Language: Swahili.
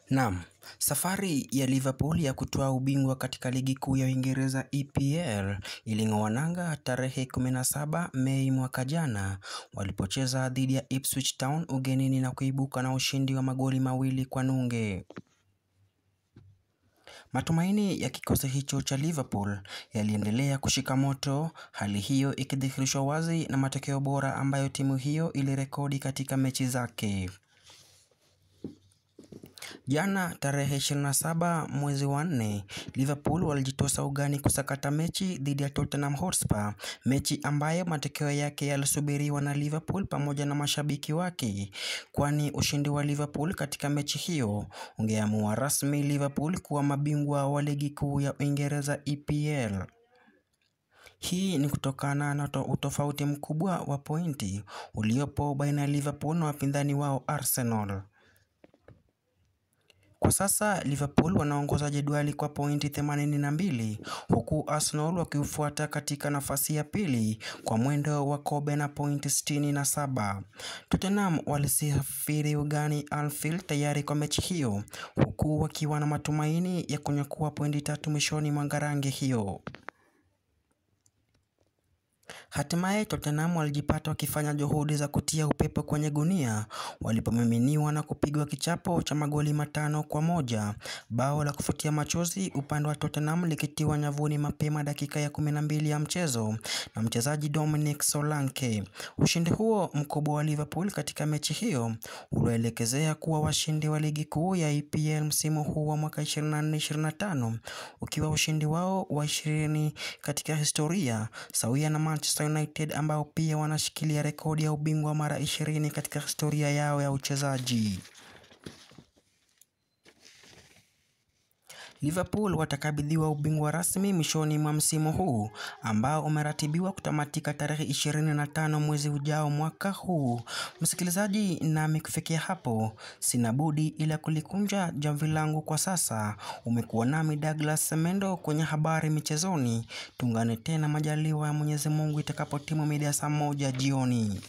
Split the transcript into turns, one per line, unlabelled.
Naam, safari ya Liverpool ya kutoa ubingwa katika ligi kuu ya Uingereza EPL iling'oa nanga tarehe 17 Mei mwaka jana walipocheza dhidi ya Ipswich Town ugenini na kuibuka na ushindi wa magoli 2-0. Matumaini ya kikosi hicho cha Liverpool yaliendelea kushika moto, hali hiyo ikidhihirishwa wazi na matokeo bora ambayo timu hiyo ilirekodi katika mechi zake. Jana tarehe 27 mwezi wa 4, Liverpool walijitosa ugani kusakata mechi dhidi ya Tottenham Hotspur, mechi ambayo matokeo yake yalisubiriwa na Liverpool pamoja na mashabiki wake, kwani ushindi wa Liverpool katika mechi hiyo ungeamua rasmi Liverpool kuwa mabingwa wa ligi kuu ya Uingereza EPL. Hii ni kutokana na utofauti mkubwa wa pointi uliopo baina ya Liverpool na wapinzani wao Arsenal. Kwa sasa Liverpool wanaongoza jedwali kwa pointi 82 huku Arsenal wakifuata katika nafasi ya pili kwa mwendo wa kobe na pointi 67. Tottenham walisafiri ugani Anfield tayari kwa mechi hiyo huku wakiwa na matumaini ya kunyakua pointi 3 mwishoni mwa ngarange hiyo. Hatimaye Tottenham walijipata wakifanya juhudi za kutia upepo kwenye gunia walipomiminiwa na kupigwa kichapo cha magoli 5-1, bao la kufutia machozi upande wa Tottenham likitiwa nyavuni mapema dakika ya 12 ya mchezo na mchezaji Dominic Solanke. Ushindi huo mkubwa wa Liverpool katika mechi hiyo ulielekezea kuwa washindi wa ligi kuu ya EPL msimu huu wa mwaka 24-25, ukiwa ushindi wao wa 20 katika historia, sawia na Manchester United ambao pia wanashikilia rekodi ya ubingwa mara 20 katika historia yao ya uchezaji. Liverpool watakabidhiwa ubingwa rasmi mwishoni mwa msimu huu ambao umeratibiwa kutamatika tarehe 25 mwezi ujao mwaka huu. Msikilizaji, nami kufikia hapo sina budi ila kulikunja jamvi langu kwa sasa. Umekuwa nami Douglas Semendo kwenye habari michezoni. Tungane tena majaliwa ya Mwenyezi Mungu itakapotimu mida saa 1 jioni.